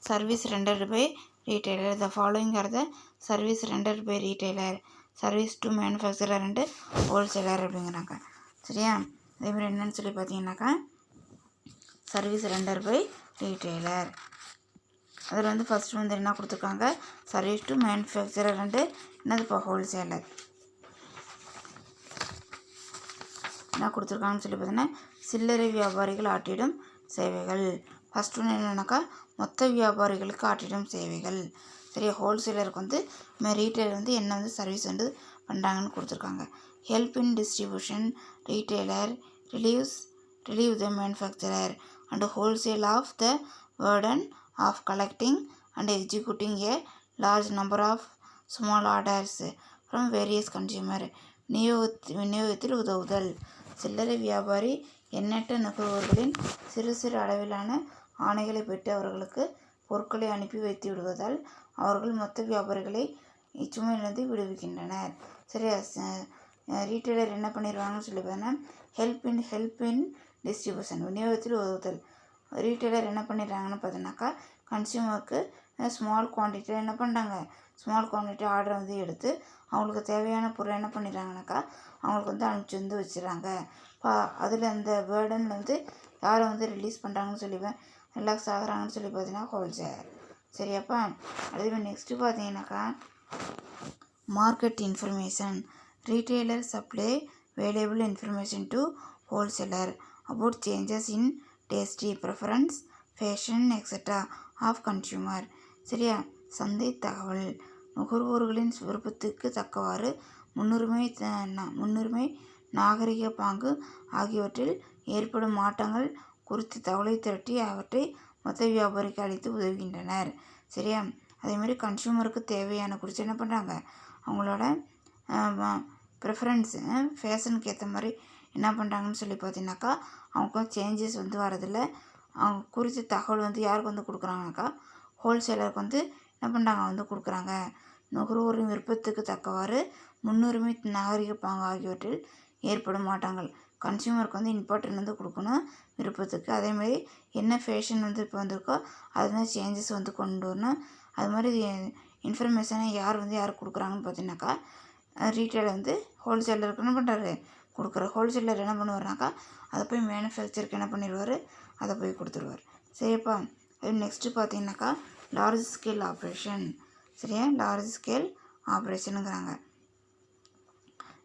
service rendered by retailer. The following are the service rendered by retailer, service to manufacturer and wholesaler அப்படிங்கிறாங்க. சரியா? அதேமாதிரி என்னன்னு சொல்லி பார்த்தீங்கன்னாக்கா சர்வீஸ் ரெண்டர் பை ரீட்டெய்லர். அதில் வந்து ஃபஸ்ட்டு வந்து என்ன கொடுத்துருக்காங்க, சர்வீஸ் டு மேனுஃபேக்சரர் அண்டு என்னது இப்போ ஹோல்சேலர் என்ன கொடுத்துருக்காங்கன்னு சொல்லி பார்த்தீங்கன்னா சில்லறை வியாபாரிகள் ஆற்றிடும் சேவைகள். ஃபஸ்ட் ஒன்று என்னென்னாக்கா மொத்த வியாபாரிகளுக்கு ஆற்றிடும் சேவைகள். சரியா? ஹோல்சேலருக்கு வந்து ரீட்டைலர் வந்து என்ன வந்து சர்வீஸ் வந்து பண்ணுறாங்கன்னு கொடுத்துருக்காங்க. Help in distribution retailer relieve the manufacturer and wholesale of the burden of collecting and executing a large number of small orders from various consumer. விநியோகத்தில் உதவுதல். சில்லறை வியாபாரி எண்ணற்ற நுகர்வோர்களின் சிறு சிறு அளவிலான ஆணைகளை பெற்று அவர்களுக்கு பொருட்களை அனுப்பி வைத்து விடுவதால் அவர்கள் மொத்த வியாபாரிகளை இச்சுமையிலிருந்து விடுவிக்கின்றனர். சரியா? ரீட்டைலர் என்ன பண்ணிடுவாங்கன்னு சொல்லி பார்த்தீங்கன்னா ஹெல்ப் இன் டிஸ்ட்ரிபியூஷன் விநியோகத்தில் உதவுதல். ரீட்டைலர் என்ன பண்ணிடுறாங்கன்னு பார்த்தீங்கன்னாக்கா கன்சியூமருக்கு ஸ்மால் குவான்டிட்டியில் என்ன பண்ணுறாங்க, ஸ்மால் குவான்டிட்டி ஆர்டர் வந்து எடுத்து அவங்களுக்கு தேவையான பொருள் என்ன பண்ணிடுறாங்கனாக்கா அவங்களுக்கு வந்து அனுப்பிச்சி வந்து வச்சுறாங்க. அதில் அந்த பேர்டன் வந்து யாரை வந்து ரிலீஸ் பண்ணுறாங்கன்னு சொல்லி ரிலாக்ஸ் ஆகுறாங்கன்னு சொல்லி பார்த்தீங்கன்னா ஹோல்சேலர். சரியாப்பா? அதுவே நெக்ஸ்ட்டு பார்த்தீங்கன்னாக்கா market information. Retailer supply valuable information to wholesaler about changes in tasty preference fashion etcetera of consumer. சரியா? சந்தை தகவல். நுகர்வோர்களின் விருப்பத்துக்கு தக்கவாறு முன்னுரிமை நாகரிக பாங்கு ஆகியவற்றில் ஏற்படும் மாற்றங்கள் குறித்து தகவலை திரட்டி அவற்றை மொத்த வியாபாரிக்கு அளித்து உதவுகின்றனர். சரியா? அதேமாதிரி கன்சியூமருக்கு தேவையான குறித்து என்ன பண்ணுறாங்க, அவங்களோட ப்ரிஃபரன்ஸு ஃபேஷனுக்கு ஏற்ற மாதிரி என்ன பண்ணுறாங்கன்னு சொல்லி பார்த்தீங்கன்னாக்கா அவங்க சேஞ்சஸ் வந்து வரதில்லை. அவங்க குறித்த தகவல் வந்து யாருக்கு வந்து கொடுக்குறாங்கனாக்கா ஹோல்சேலருக்கு வந்து என்ன பண்ணுறாங்க வந்து கொடுக்குறாங்க. நுகர்வோரின் விருப்பத்துக்கு தக்கவாறு முன்னுரிமை நாகரிக பாங்கு ஆகியவற்றில் ஏற்படும் மாற்றங்கள் கன்சியூமருக்கு வந்து இம்பார்ட்டன்ட் வந்து கொடுக்கணும் விருப்பத்துக்கு. அதேமாதிரி என்ன ஃபேஷன் வந்து இப்போ வந்திருக்கோ அது மாதிரி சேஞ்சஸ் வந்து கொண்டு வரணும். அது மாதிரி இன்ஃபர்மேஷனை யாருக்கு கொடுக்குறாங்கன்னு பார்த்தீங்கன்னாக்கா ரீட்டைலர் வந்து ஹோல்சேலருக்கு என்ன பண்ணுறாரு கொடுக்குற. ஹோல்சேலர் என்ன பண்ணுவார்னாக்கா அதை போய் மேனுஃபேக்சருக்கு என்ன பண்ணிடுவார், அதை போய் கொடுத்துருவார். சரியாப்பா? அது நெக்ஸ்ட்டு பார்த்தீங்கன்னாக்கா லார்ஜ் ஸ்கேல் ஆப்ரேஷன். சரியா? லார்ஜ் ஸ்கேல் ஆப்ரேஷனுங்கிறாங்க.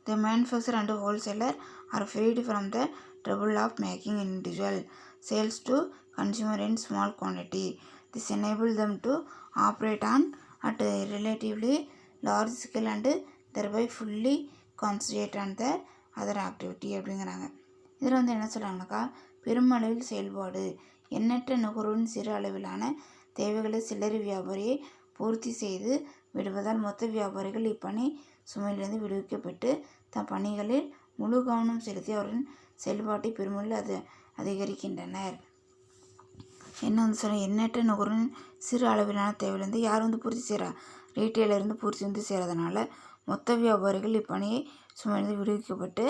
The manufacturer and wholesaler are freed from the trouble of making individual sales to consumer in small quantity. This enables them to operate at a relatively large scale and thereby fully concentrate on their other activity அப்படிங்கிறாங்க. இதில் வந்து என்ன சொல்கிறாங்கனாக்கா பெருமளவில் செயல்பாடு எண்ணற்ற நுகர்வோரின் சிறு அளவிலான தேவைகளை சில்லறை வியாபாரியை பூர்த்தி செய்து விடுவதால் மொத்த வியாபாரிகள் இப்பணி சுமையிலிருந்து விடுவிக்கப்பட்டு தம் பணிகளில் முழு கவனம் செலுத்தி அவரின் செயல்பாட்டை பெருமளவில் அதிகரிக்கின்றனர். என்ன வந்து சொல்ல, எண்ணற்ற நுகர்வின் சிறு அளவிலான தேவையிலிருந்து யார் வந்து பூர்த்தி செய்கிறா, ரீட்டைலருந்து பூர்த்தி வந்து செய்கிறதுனால மொத்த வியாபாரிகள் இப்பணியை சுமையிலிருந்து விடுவிக்கப்பட்டு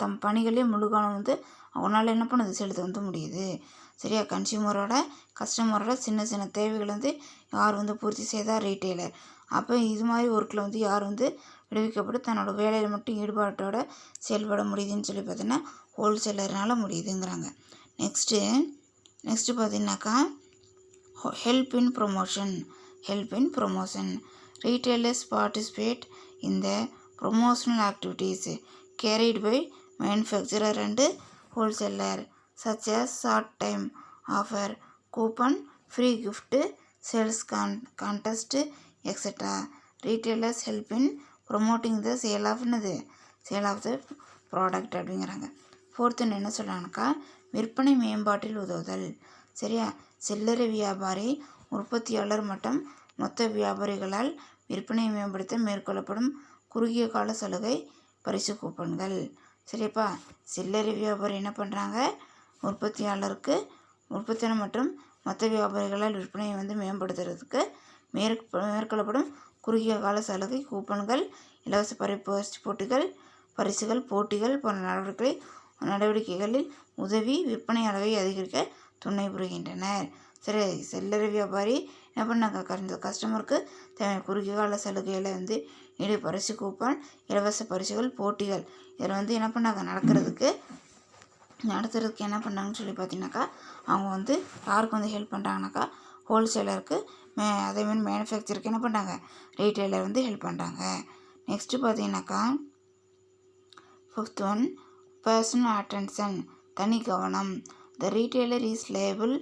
தம் பணிகளில் முழு கவனம் வந்து அவனால் என்ன பண்ணுது செலுத்த வந்து முடியுது. சரியா? கஸ்டமரோட சின்ன சின்ன தேவைகள் வந்து யார் வந்து பூர்த்தி செய்தால் ரீட்டைலர். அப்போ இது மாதிரி ஒர்க்கில் வந்து யார் வந்து விடுவிக்கப்பட்டு தன்னோட வேலையில் மட்டும் ஈடுபாட்டோட செயல்பட முடியுதுன்னு சொல்லி பார்த்தீங்கன்னா ஹோல்சேலர்னால் முடியுதுங்கிறாங்க. நெக்ஸ்ட்டு பார்த்தீங்கன்னாக்கா help in promotion. Retailers participate in the promotional activities carried by manufacturer and wholesaler such as short time offer, coupon, free gift, sales contest, etc. Retailers help in promoting the sale of the product அப்படிங்கிறாங்க. Fourth என்ன சொல்கிறாங்கனாக்கா விற்பனை மேம்பாட்டில் உதவுதல். சரியா? சில்லறை வியாபாரி உற்பத்தியாளர் மற்றும் மொத்த வியாபாரிகளால் விற்பனை மேம்படுத்த மேற்கொள்ளப்படும் குறுகிய கால சலுகை பரிசு கூப்பன்கள். சரிப்பா? சில்லறை வியாபாரி என்ன பண்ணுறாங்க, உற்பத்தியாளர் மற்றும் மொத்த வியாபாரிகளால் விற்பனையை வந்து மேம்படுத்துறதுக்கு மேற்கொள்ளப்படும் குறுகிய கால சலுகை கூப்பன்கள், இலவச பரிசுகள், போட்டிகள் போன்ற நடவடிக்கைகளில் உதவி விற்பனை அளவை அதிகரிக்க துணை புரிகின்றனர். சரி, சில்லறை வியாபாரி என்ன பண்ணாங்க, கஸ்டமருக்கு தேவையான குறுகிய கால சலுகையில் இடி பரிசு கூப்பன், இலவச பரிசுகள், போட்டிகள் இதில் என்ன பண்ணாங்க நடத்துறதுக்கு என்ன பண்ணாங்கன்னு சொல்லி பார்த்தீங்கன்னாக்கா, அவங்க யாருக்கு ஹெல்ப் பண்ணுறாங்கனாக்கா, ஹோல்சேலருக்கு, அதேமாதிரி மேனுஃபேக்சருக்கு என்ன பண்ணுறாங்க, ரீட்டைலர் ஹெல்ப் பண்ணுறாங்க. நெக்ஸ்ட்டு பார்த்தீங்கன்னாக்கா, 5th one, personal attention, தனி கவனம். The retailer is liable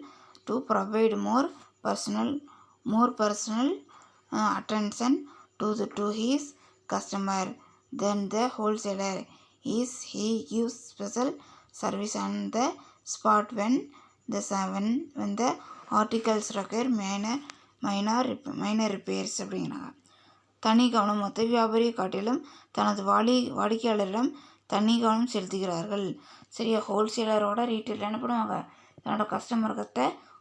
to provide more personal attention to his customer than the wholesaler is. He gives special service on the spot when the articles require minor repairs அப்படிங்கிறாங்க. தனி கவனம். மொத்த வியாபாரியை காட்டிலும் தனது வாடிக்கையாளரிடம் தனி கவனம் செலுத்துகிறார்கள். சரியா, ஹோல்சேலரோட ரீட்டைலர் என்ன பண்ணுவாங்க, தன்னோட கஸ்டமர்கிட்ட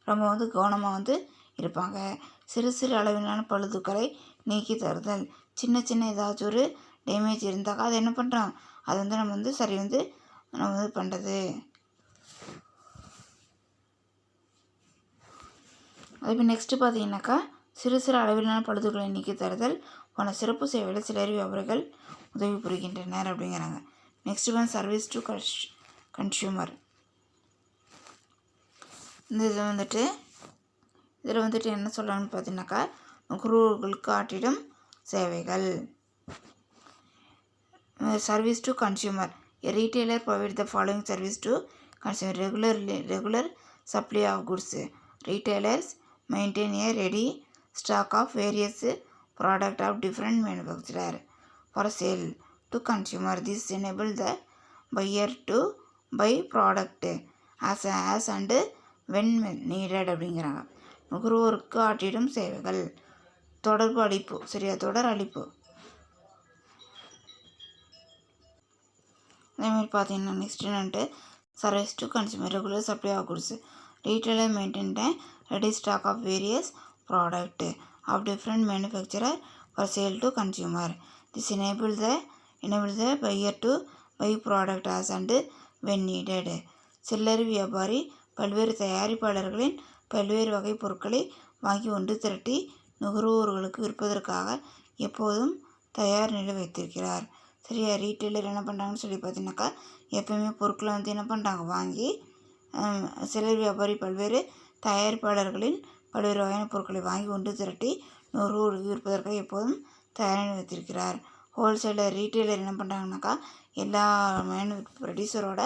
ரொம்ப கவனமாக இருப்பாங்க. சிறு சிறு அளவிலான பழுதுகளை நீக்கி தருதல். சின்ன ஏதாச்சும் ஒரு டேமேஜ் இருந்தாக்கா அதை என்ன பண்ணுறோம், அதை நம்ம சரி நம்ம பண்ணுறது. அதுக்கு நெக்ஸ்ட்டு பார்த்தீங்கன்னாக்கா, சிறு சிறு அளவிலான பழுதுகளை நீக்கி தருதல் போன சிறப்பு சேவையில் சில்லறை வியாபாரிகள் உதவி புரிகின்றனர் அப்படிங்கிறாங்க. Next service to consumer. இந்த இதில் என்ன சொல்கிறாங்கன்னு பார்த்தீங்கன்னாக்கா, நுகர்வோர்களுக்கு ஆற்றிடும் சேவைகள். Service to consumer. A retailer provides the following service to consumer: regular supply of goods. Retailers maintain a ready stock of various products of different manufacturers for sale to consumer. This enables the buyer to buy product as and when needed அப்படிங்கிறாங்க. நுகர்வோருக்கு ஆற்றிடும் சேவைகள். தொடர்பு அளிப்பு. சரியா, தொடர் அளிப்பு. அதேமாதிரி பார்த்தீங்கன்னா நெக்ஸ்ட் என்னன்ட்டு, service to consumer. Regular supply of goods. Retailer maintain ready stock of various product of different manufacturer for sale to consumer. This enable the buyer to buy product as and when needed. சில்லறை வியாபாரி பல்வேறு தயாரிப்பாளர்களின் பல்வேறு வகை பொருட்களை வாங்கி ஒன்று திரட்டி நுகர்வோர்களுக்கு விற்பதற்காக எப்போதும் தயார் நிலை வைத்திருக்கிறார். சரியா, ரீட்டைலர் என்ன பண்ணுறாங்கன்னு சொல்லி பார்த்தீங்கன்னாக்கா, எப்போயுமே பொருட்களை என்ன பண்ணுறாங்க வாங்கி, சில்லறை வியாபாரி பல்வேறு தயாரிப்பாளர்களின் பல்வேறு வகையான பொருட்களை வாங்கி ஒன்று திரட்டி நுகர்வோர்களுக்கு விற்பதற்காக எப்போதும் தயார் நிலை வைத்திருக்கிறார். ஹோல்சேலர் ரீட்டைலர் என்ன பண்ணுறாங்கனாக்கா, எல்லா ப்ரொடியூசரோட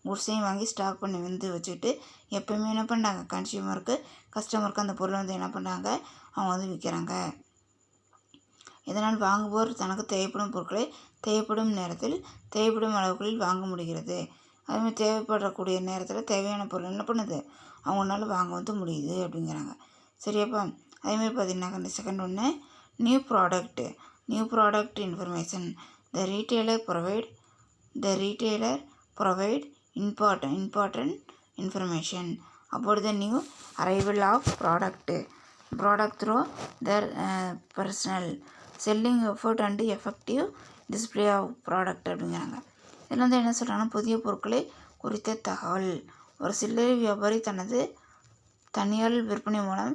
குட்ஸையும் வாங்கி ஸ்டாக் பண்ணி வச்சுட்டு எப்போயுமே என்ன பண்ணுறாங்க, கஸ்டமருக்கு அந்த பொருளை என்ன பண்ணுறாங்க, அவங்க விற்கிறாங்க. இதனால் வாங்குவோர் தனக்கு தேவைப்படும் பொருட்களை தேவைப்படும் நேரத்தில் தேவைப்படும் அளவுகளில் வாங்க முடிகிறது. அதுமாதிரி தேவைப்படக்கூடிய நேரத்தில் தேவையான பொருள் என்ன பண்ணுது, அவங்களால வாங்க முடியுது அப்படிங்கிறாங்க. சரியாப்பா. அதேமாதிரி பார்த்தீங்கன்னாக்கா, செகண்ட் ஒன்று new product information. The retailer provide important information about the new arrival of product through their personal selling effort and effective display of product அப்படிங்கிறாங்க. இதில் என்ன சொல்கிறாங்கன்னா, புதிய பொருட்களை குறித்த தகவல். ஒரு சில்லறை வியாபாரி தனது தனியார் விற்பனை மூலம்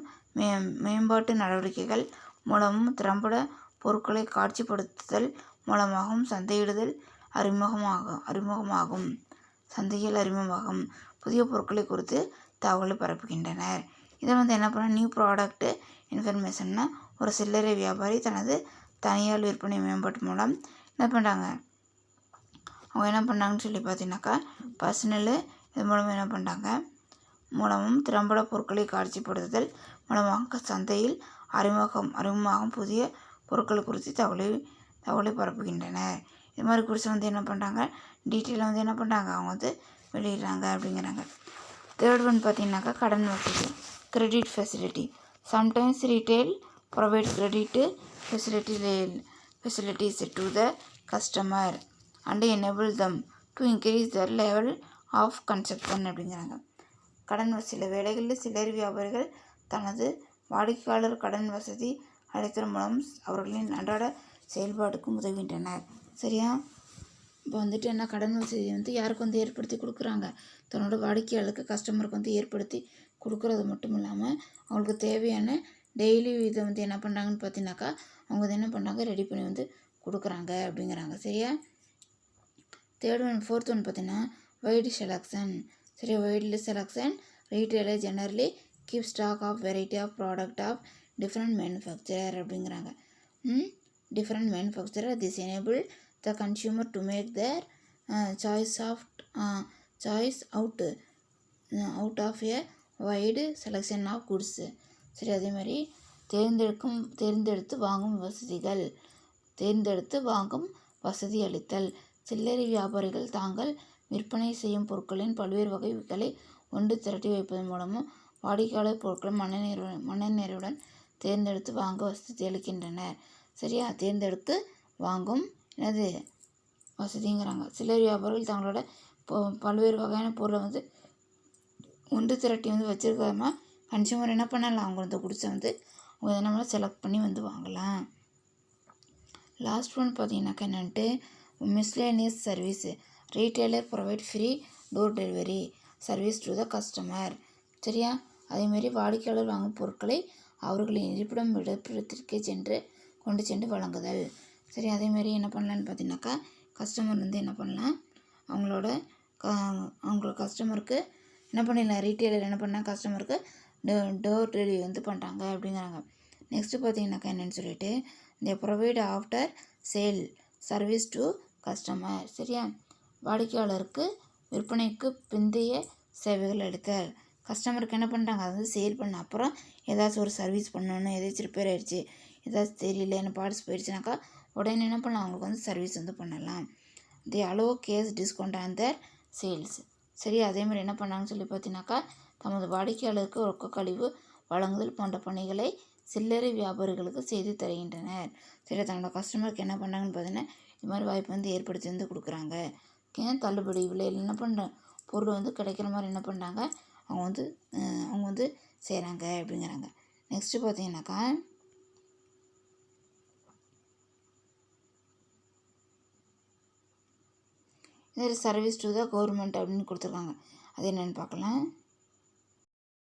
மேம்பாட்டு நடவடிக்கைகள் மூலமும் திறம்பட பொருட்களை காட்சிப்படுத்துதல் மூலமாகவும் சந்தையில் அறிமுகமாகும் புதிய பொருட்களை குறித்து தகவலை பரப்புகின்றனர். இதை என்ன பண்ண, நியூ ப்ராடக்ட் இன்ஃபர்மேஷன்னா, ஒரு சில்லறை வியாபாரி தனது தனியார் விற்பனை மேம்பாட்டு மூலம் என்ன பண்ணுறாங்க, அவங்க என்ன பண்ணுறாங்கன்னு சொல்லி பார்த்தீங்கன்னாக்கா, பர்சனல் இது மூலம் என்ன பண்ணுறாங்க, மூலமும் திறம்பட பொருட்களை காட்சிப்படுத்துதல் மூலமாக சந்தையில் அறிமுகமாகும் புதிய பொருட்கள் குறித்து தகவலை பரப்புகின்றனர். இது மாதிரி குறித்து என்ன பண்ணுறாங்க, டீட்டெயிலாக என்ன பண்ணுறாங்க, அவங்க வெளியிடுறாங்க அப்படிங்கிறாங்க. தேர்ட் ஒன் பார்த்தீங்கன்னாக்கா, கடன் வசதி. Credit facility. Sometimes retail provide credit facilities to the customer and enable them to increase the level of consumption அப்படிங்கிறாங்க. சில வேளைகளில் சில்லறை வியாபாரிகள் தனது வாடிக்கையாளர் கடன் வசதி அளித்தல் மூலம் அவர்களின் அன்றாட செயல்பாட்டுக்கும் உதவுகின்றனர். சரியா, இப்போ வந்துட்டு என்ன கடன் வசதி வந்து யாருக்கு வந்து ஏற்படுத்தி கொடுக்குறாங்க, தன்னோட வாடிக்கையாளருக்கு கஸ்டமருக்கு வந்து ஏற்படுத்தி கொடுக்குறது மட்டும் இல்லாமல் அவங்களுக்கு தேவையான டெய்லி இதை வந்து என்ன பண்ணுறாங்கன்னு பார்த்தீங்கன்னாக்கா அவங்க வந்து என்ன பண்ணுறாங்க ரெடி பண்ணி வந்து கொடுக்குறாங்க அப்படிங்கிறாங்க. சரியா? தேர்ட் ஒன் ஃபோர்த் ஒன் பார்த்தீங்கன்னா வைடு செலக்ஷன். சரி, widely selection retailer generally keep stock of variety of product of different manufacturer அப்படிங்கிறாங்க. Different manufacturer this enable the consumer to make their choice out of a wide selection of goods. சரி, அதே மாதிரி தேர்ந்தெடுத்து வாங்கும் வசதி அளித்தல். சில்லறை வியாபாரிகள் தாங்கள் விற்பனை செய்யும் பொருட்களின் பல்வேறு வகைகளை ஒன்று திரட்டி வைப்பதன் மூலமும் வாடிக்கையாளர் பொருட்களை மனநிறைவுடன் தேர்ந்தெடுத்து வாங்க வசதி அளிக்கின்றனர். சரியா? தேர்ந்தெடுத்து வாங்கும் என்னது வசதிங்கிறாங்க. சில்லறை வியாபாரிகள் தங்களோட பல்வேறு வகையான பொருளை வந்து ஒன்று திரட்டி வந்து வச்சுருக்காம கன்சியூமர் என்ன பண்ணலாம், அவங்க வந்து குடிச்ச வந்து அவங்க என்ன செலக்ட் பண்ணி வந்து வாங்கலாம். லாஸ்ட் ஒன் பார்த்தீங்கன்னாக்கா என்னன்ட்டு miscellaneous service. Retailer provide free door delivery service to the customer. சரியா? அதேமாரி வாடிக்கையாளர் வாங்கும் பொருட்களை அவர்களின் இடத்திற்கே கொண்டு சென்று வழங்குதல். சரி, அதேமாரி என்ன பண்ணலான்னு பார்த்தீங்கன்னாக்கா கஸ்டமர் வந்து என்ன பண்ணலாம், அவங்களோட கஸ்டமருக்கு என்ன பண்ணிடலாம், ரீட்டைலர் என்ன பண்ணால் கஸ்டமருக்கு டோர் டெலிவரி வந்து பண்ணுறாங்க அப்படிங்கிறாங்க. நெக்ஸ்ட்டு பார்த்தீங்கன்னாக்கா என்னென்னு சொல்லிட்டு இந்த provide after sale service to customer. சரியா? வாடிக்கையாளருக்கு விற்பனைக்கு பிந்தைய சேவைகள் அளித்தல். கஸ்டமருக்கு என்ன பண்ணுறாங்க, அது வந்து சேல் பண்ண அப்புறம் ஏதாச்சும் ஒரு சர்வீஸ் பண்ணணும், ஏதாச்சும் ரிப்பேர் ஆகிடுச்சு, ஏதாச்சும் தெரியல, என்ன பார்ட்ஸ் போயிடுச்சுனாக்கா உடனே என்ன பண்ணலாம், அவங்களுக்கு வந்து சர்வீஸ் வந்து பண்ணலாம். The allow cash discount on their sales. சரி, அதேமாதிரி என்ன பண்ணாங்கன்னு சொல்லி பார்த்தீங்கன்னாக்கா தமது வாடிக்கையாளருக்கு ரொக்க கழிவு வழங்குதல் போன்ற பணிகளை சில்லறை வியாபாரிகளுக்கு செய்து தருகின்றனர். சரி, தன்னோட கஸ்டமருக்கு என்ன பண்ணுறாங்கன்னு பார்த்தீங்கன்னா இது மாதிரி வாய்ப்பு வந்து ஏற்படுத்தி வந்து கொடுக்குறாங்க. தள்ளுபடி விலையில் என்ன பண்ணுற பொருள் வந்து கிடைக்கிற மாதிரி என்ன பண்ணுறாங்க, அவங்க வந்து செய்கிறாங்க அப்படிங்கிறாங்க. நெக்ஸ்ட்டு பார்த்தீங்கன்னாக்கா இது சர்வீஸ் டு த கவர்மெண்ட் அப்படின்னு கொடுத்துருக்காங்க. அது என்னென்னு பார்க்கலாம்.